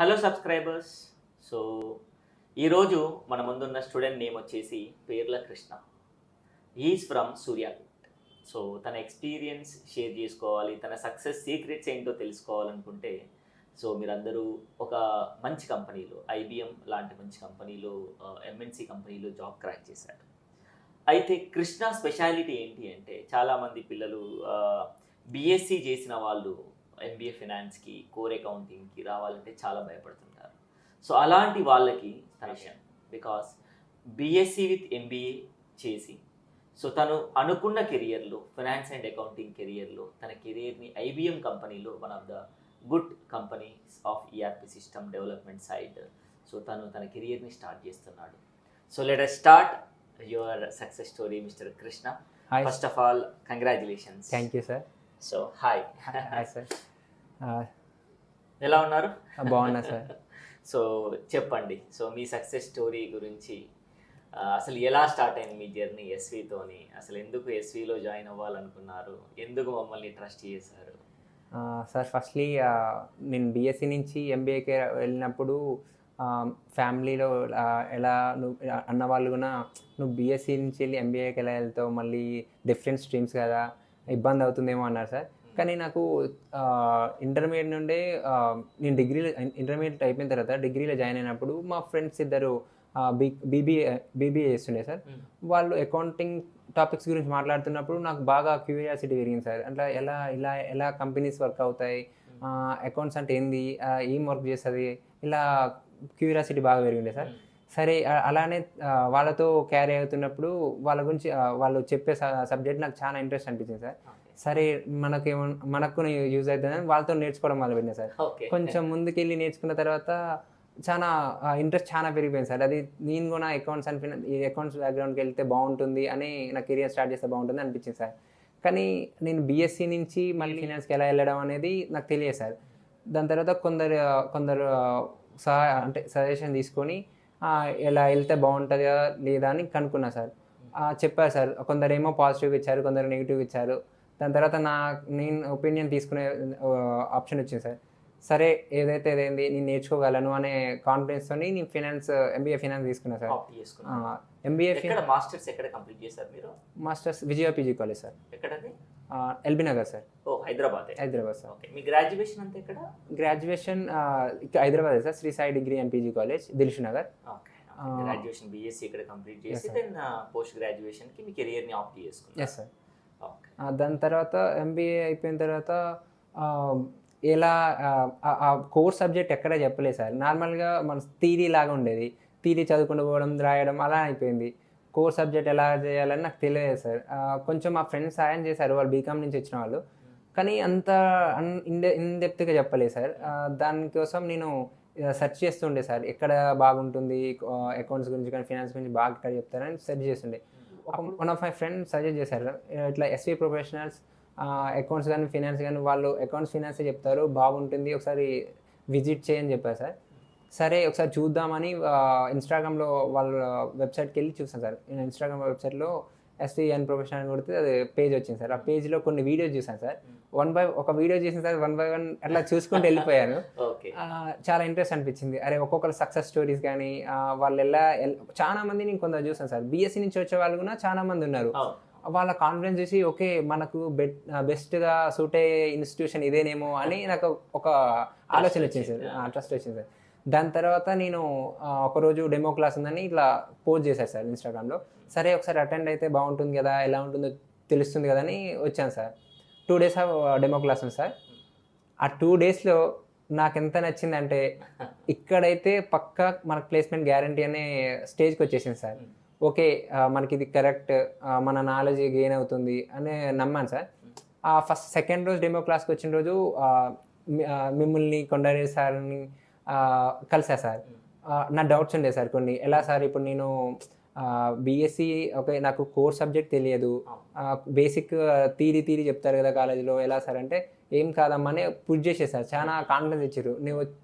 Hello subscribers. So ఈరోజు మన ముందున్న స్టూడెంట్ నేమ్ వచ్చేసి పేర్ల Krishna. Is from Suryapet. So తన ఎక్స్పీరియన్స్ షేర్ చేసుకోవాలి, తన సక్సెస్ సీక్రెట్స్ ఏంటో తెలుసుకోవాలనుకుంటే సో మీరందరూ ఒక మంచి కంపెనీలో, ఐబిఎం లాంటి మంచి కంపెనీలో, ఎంఎన్సి కంపెనీలో జాబ్ క్రాక్ చేశాడు. అయితే కృష్ణ స్పెషాలిటీ ఏంటి అంటే, చాలామంది పిల్లలు బీఎస్సీ చేసిన వాళ్ళు ఎంబీఏ ఫినాన్స్కి, కోర్ అకౌంటింగ్కి రావాలంటే చాలా భయపడుతుంటారు. సో అలాంటి వాళ్ళకి తన విషయం, బికాస్ బీఎస్సీ విత్ ఎంబీఏ చేసి సో తను అనుకున్న కెరియర్లో, ఫినాన్స్ అండ్ అకౌంటింగ్ కెరియర్లో తన కెరియర్ని ఐబిఎం కంపెనీలో, one of the good companies of ERP system development side, so తను తన కెరియర్ని స్టార్ట్ చేస్తున్నాడు. So let us start your success story, mister Krishna. First of all congratulations. Thank you sir. So hi sir. ఎలా ఉన్నారు? బాగున్నా sir. So చెప్పండి, so మీ success story గురించి. అసలు ఎలా స్టార్ట్ అయింది మీ జర్నీ ఎస్వితోని? అసలు ఎందుకు ఎస్విలో జాయిన్ అవ్వాలనుకున్నారు? ఎందుకు మమ్మల్ని ట్రస్ట్ చేశారు? సార్, ఫస్ట్లీ నేను బీఎస్సీ నుంచి ఎంబీఏకి వెళ్ళినప్పుడు ఫ్యామిలీలో ఎలా నువ్వు అన్నవాళ్ళు కూడా, నువ్వు బీఎస్సీ నుంచి వెళ్ళి ఎంబీఏకి ఎలా వెళ్తావు, మళ్ళీ డిఫరెంట్ స్ట్రీమ్స్ కదా, ఇబ్బంది అవుతుందేమో అన్నారు సార్. కానీ నాకు ఇంటర్మీడియట్ నుండే నేను ఇంటర్మీడియట్ అయిపోయిన తర్వాత డిగ్రీలో జాయిన్ అయినప్పుడు మా ఫ్రెండ్స్ ఇద్దరు బీబీఏ చేస్తుండే సార్. వాళ్ళు అకౌంటింగ్ టాపిక్స్ గురించి మాట్లాడుతున్నప్పుడు నాకు బాగా క్యూరియాసిటీ పెరిగింది సార్. అట్లా ఎలా కంపెనీస్ వర్క్ అవుతాయి, అకౌంట్స్ అంటే ఏంది, ఏం వర్క్ చేస్తుంది, ఇలా క్యూరియాసిటీ బాగా పెరిగిండే సార్. సరే, అలానే వాళ్ళతో క్యారీ అవుతున్నప్పుడు వాళ్ళ గురించి వాళ్ళు చెప్పే సబ్జెక్ట్ నాకు చాలా ఇంట్రెస్ట్ అనిపించింది సార్. సరే, మనకు యూజ్ అవుతుందని వాళ్ళతో నేర్చుకోవడం మొదలుపెట్టినా సార్. కొంచెం ముందుకెళ్ళి నేర్చుకున్న తర్వాత చాలా ఇంట్రెస్ట్ చాలా పెరిగిపోయింది సార్. అది నేను కూడా అకౌంట్స్ అండ్ అకౌంట్స్ బ్యాక్గ్రౌండ్కి వెళ్తే బాగుంటుంది అని, నా కెరియర్ స్టార్ట్ చేస్తే బాగుంటుంది అనిపించింది సార్. కానీ నేను బీఎస్సీ నుంచి మళ్ళీ ఫినాన్స్కి ఎలా వెళ్ళడం అనేది నాకు తెలియదు సార్. దాని తర్వాత కొందరు సజెషన్ తీసుకొని ఎలా వెళ్తే బాగుంటుందా లేదా అని కనుక్కున్నా సార్. చెప్పారు సార్. కొందరేమో పాజిటివ్ ఇచ్చారు, కొందరు నెగిటివ్ ఇచ్చారు. దాని తర్వాత నేను ఒపీనియన్ తీసుకునే ఆప్షన్ వచ్చింది సార్. సరే, ఏదైతే ఏదైంది, నేను నేర్చుకోగలను అనే కాన్ఫిడెన్స్తో నేను ఎంబీఏ ఫినాన్స్ తీసుకున్నా సార్. ఎంబీఏ మాస్టర్స్ ఎక్కడ కంప్లీట్ చేశారు మీరు? Masters Vijaya PG college sir. ఎక్కడది? ఎల్బీ నగర్ సార్. హైదరాబాద్ సార్. మీ గ్రాడ్యుయేషన్ అంతా ఎక్కడ? Graduation Hyderabad sir. Shri Sai degree and PG college, Dilsukh Nagar. Graduation BSc ఇక్కడ కంప్లీట్ చేసి దెన్ పోస్ట్ గ్రాడ్యుయేషన్కి మీ కెరియర్ని ఆప్ట్ చేసుకున్నారు. Yes sir. దాని తర్వాత ఎంబీఏ అయిపోయిన తర్వాత ఎలా ఆ కోర్స్ సబ్జెక్ట్ ఎక్కడ చెప్పలేదు సార్. నార్మల్గా మన థియరీ లాగా ఉండేది. థియరీ చదువుకుంటూ పోవడం, రాయడం అలా అయిపోయింది. కోర్స్ సబ్జెక్ట్ ఎలా చేయాలని నాకు తెలియదు సార్. కొంచెం మా ఫ్రెండ్స్ సాయం చేశారు, వాళ్ళు బీకామ్ నుంచి వచ్చిన వాళ్ళు. కానీ అంత ఇన్డెప్త్గా చెప్పలేదు సార్. దానికోసం నేను సెర్చ్ చేస్తుండే సార్, ఎక్కడ బాగుంటుంది అకౌంట్స్ గురించి కానీ ఫినాన్స్ గురించి బాగా ఎక్కడ చెప్తారని సెర్చ్ చేస్తుండే. One of my friends suggest చేశారు, ఇట్లా ఎస్వి ప్రొఫెషనల్స్ అకౌంట్స్ కానీ ఫినాన్స్ కానీ, వాళ్ళు అకౌంట్స్ ఫినాన్సే చెప్తారు, బాగుంటుంది, ఒకసారి విజిట్ చేయని చెప్పారు సార్. సరే, ఒకసారి చూద్దామని ఇన్స్టాగ్రామ్లో వాళ్ళ వెబ్సైట్కి వెళ్ళి చూసాను సార్. నేను ఇన్స్టాగ్రామ్ వెబ్సైట్లో ఎస్విఎన్ ప్రొఫెషనల్ కొడితే అది పేజ్ వచ్చింది సార్. ఆ పేజ్లో కొన్ని వీడియోస్ చూసాను సార్. ఒక వీడియో చేసాను సార్, 1 by 1 అట్లా చూసుకుంటూ వెళ్ళిపోయాను. చాలా ఇంట్రెస్ట్ అనిపించింది. అరే, ఒక్కొక్కరు సక్సెస్ స్టోరీస్ కానీ వాళ్ళు చాలా మంది నేను కొందరు చూసాను సార్. బీఎస్సీ నుంచి వచ్చే వాళ్ళు కూడా చాలా మంది ఉన్నారు. వాళ్ళ కాన్ఫిడెన్స్ చూసి ఓకే, మనకు బెస్ట్గా సూట్ అయ్యే ఇన్స్టిట్యూషన్ ఇదేనేమో అని నాకు ఒక ఆలోచన వచ్చింది సార్, ట్రస్ట్ వచ్చింది సార్. దాని తర్వాత నేను ఒకరోజు డెమో క్లాస్ ఉందని ఇట్లా పోస్ట్ చేశాను సార్ ఇన్స్టాగ్రామ్లో. సరే, ఒకసారి అటెండ్ అయితే బాగుంటుంది కదా, ఎలా ఉంటుందో తెలుస్తుంది కదా అని వచ్చాను సార్. 2 days డెమో క్లాస్ ఉంది సార్. ఆ 2 daysలో నాకు ఎంత నచ్చిందంటే, ఇక్కడైతే పక్కా మనకు ప్లేస్మెంట్ గ్యారంటీ అనే స్టేజ్కి వచ్చేసింది సార్. ఓకే, మనకి ఇది కరెక్ట్, మన నాలెడ్జ్ గెయిన్ అవుతుంది అని నమ్మాను సార్. సెకండ్ రోజు డెమో క్లాస్కి వచ్చిన రోజు మిమ్మల్ని కొండరే సార్ని కలిసా సార్. నా డౌట్స్ ఉండే సార్ కొన్ని. ఎలా సార్, ఇప్పుడు నేను బీఎస్సీ ఓకే, నాకు కోర్ సబ్జెక్ట్ తెలియదు, బేసిక్ థీరీ చెప్తారు కదా కాలేజీలో, ఎలా సార్ అంటే, ఏం కాదమ్మా అని పుష్ చేసేసారు. చాలా కాన్ఫిడెన్స్ ఇచ్చారు.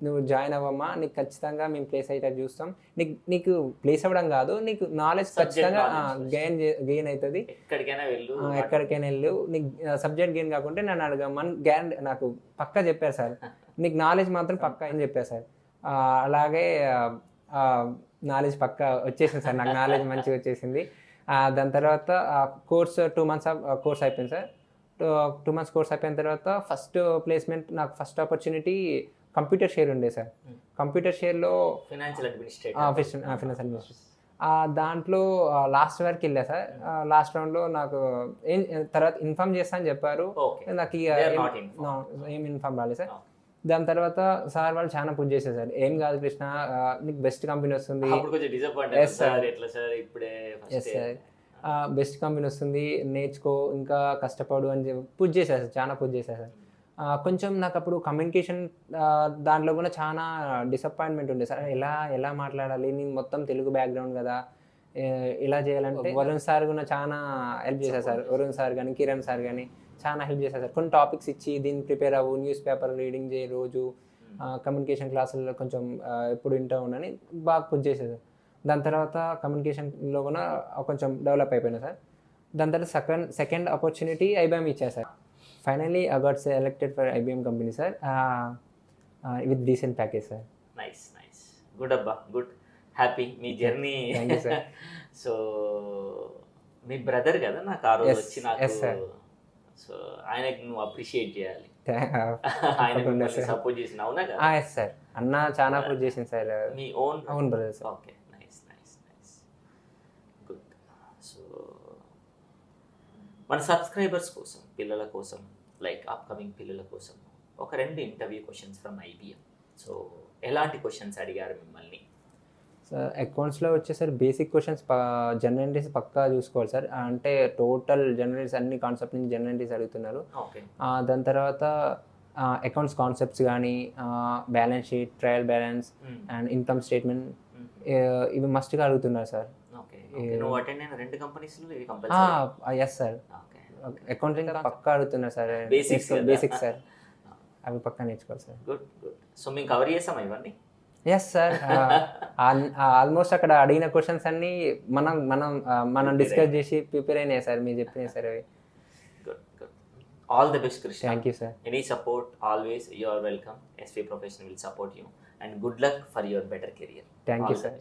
నువ్వు జాయిన్ అవ్వమ్మా, నీకు ఖచ్చితంగా మేము ప్లేస్ అయ్యేటట్టు చూస్తాం, నీకు ప్లేస్ అవ్వడం కాదు, నీకు నాలెడ్జ్ ఖచ్చితంగా గెయిన్ అవుతుంది, ఎక్కడికైనా వెళ్ళు, నీకు సబ్జెక్ట్ గెయిన్ కాకుంటే నన్ను అడగమ్మని గ్యారంటీ నాకు పక్కా చెప్పారు సార్. నీకు నాలెడ్జ్ మాత్రం పక్కా అని చెప్పారు సార్. అలాగే నాలెడ్జ్ పక్కా వచ్చేసింది సార్, నాకు నాలెడ్జ్ మంచిగా వచ్చేసింది. దాని తర్వాత కోర్స్ 2 months కోర్స్ అయిపోయింది సార్. 2 months కోర్స్ అయిపోయిన తర్వాత ఫస్ట్ ప్లేస్మెంట్, నాకు ఫస్ట్ ఆపర్చునిటీ కంప్యూటర్ షేర్ ఉండే సార్. కంప్యూటర్ షేర్లో ఫైనాన్షియల్ అడ్మినిస్ట్రేటర్. ఫైనాన్స్ అడ్మినిస్ట్రేషన్ దాంట్లో లాస్ట్ వరకు వెళ్ళా సార్. లాస్ట్ రౌండ్లో నాకు తర్వాత ఇన్ఫార్మ్ చేస్తా అని చెప్పారు. నాకు ఏం ఇన్ఫార్మ్ రాలేదు సార్. దాని తర్వాత సార్ వాళ్ళు చాలా పుష్ చేశారు సార్, ఏం కాదు కృష్ణ, నీకు బెస్ట్ కంపెనీ వస్తుంది, బెస్ట్ కంపెనీ వస్తుంది, నేర్చుకో, ఇంకా కష్టపడు అని చెప్పి పుష్ చేశారు సార్, చాలా పుష్ చేశారు సార్. కొంచెం నాకు అప్పుడు కమ్యూనికేషన్ దాంట్లో కూడా చాలా డిసప్పాయింట్మెంట్ ఉండే సార్. ఎలా మాట్లాడాలి, నేను మొత్తం తెలుగు బ్యాక్గ్రౌండ్ కదా, ఇలా చేయాలంటే వరుణ్ సార్ కూడా చాలా హెల్ప్ చేశారు సార్. వరుణ్ సార్ కానీ కిరణ్ సార్ కానీ చాలా హెల్ప్ చేశారు సార్. కొన్ని టాపిక్స్ ఇచ్చి దీన్ని ప్రిపేర్ అవ్వు, న్యూస్ పేపర్ రీడింగ్ చేయి రోజు, కమ్యూనికేషన్ క్లాసుల్లో కొంచెం ఎప్పుడు వింటూ ఉండని బాగా పుష్ చేశారు సార్. దాని తర్వాత కమ్యూనికేషన్లో కూడా కొంచెం డెవలప్ అయిపోయినా సార్. దాని తర్వాత సెకండ్ ఆపర్చునిటీ ఐబీఎం ఇచ్చారు sir. Finally, I got selected for IBM company, sir, with decent package, sir. Nice. Good abba, good. Happy. Me journey. Thank you, sir. So me brother కదా నాకు ఆ రోజు వచ్చి నాకు, సో ఆయనకి నువ్వు అప్రిషియేట్ చేయాలి. ఆయన సపోర్ట్ చేసిన, అవునా కదా? ఎస్ సార్, అన్న చాలా సపోర్ట్ చేసింది సార్. మీ own brother sir. Okay, nice. Good. So మన సబ్స్క్రైబర్స్ కోసం, పిల్లల కోసం, లైక్ అప్కమింగ్ పిల్లల కోసం ఒక 2 interview questions from IBM. So ఎలాంటి క్వశ్చన్స్ అడిగారు మిమ్మల్ని? సార్ అకౌంట్స్లో వచ్చేసరి బేసిక్ క్వశ్చన్స్ జనరల్ ఎంట్రీస్ పక్కా చూసుకోవాలి సార్. అంటే టోటల్ జనరల్ ఎంట్రీస్ అన్ని కాన్సెప్ట్ నుంచి జనరల్ ఎంట్రీస్ అడుగుతున్నారు. ఓకే. దాని తర్వాత అకౌంట్స్ కాన్సెప్ట్స్ కానీ, balance sheet, trial balance and income statement, ఇవి మస్ట్గా అడుగుతున్నారు సార్. నువ్వు అటెండ్ అయిన 2 కంపెనీస్లో ఇవి కంపల్సరీ? Yes sir. అకౌంటింగ్ పక్కా అడుగుతున్నారు సార్, బేసిక్స్ సార్, అవి పక్కా నేర్చుకోవాలి సార్. గుడ్. సో మేము కవర్ చేసాం ఇవన్నీ? Yes sir. ఆల్మోస్ట్ అక్కడ అడిగిన క్వశ్చన్స్ అన్ని మనం డిస్కస్ చేసి ప్రిపేర్ అయినాయి సార్, మీరు చెప్పినాయి సార్ అవి. Good. All the best Krishna. Thank you sir. Any support always you are welcome. SV professional will support you and good luck for your better career. Thank you sir.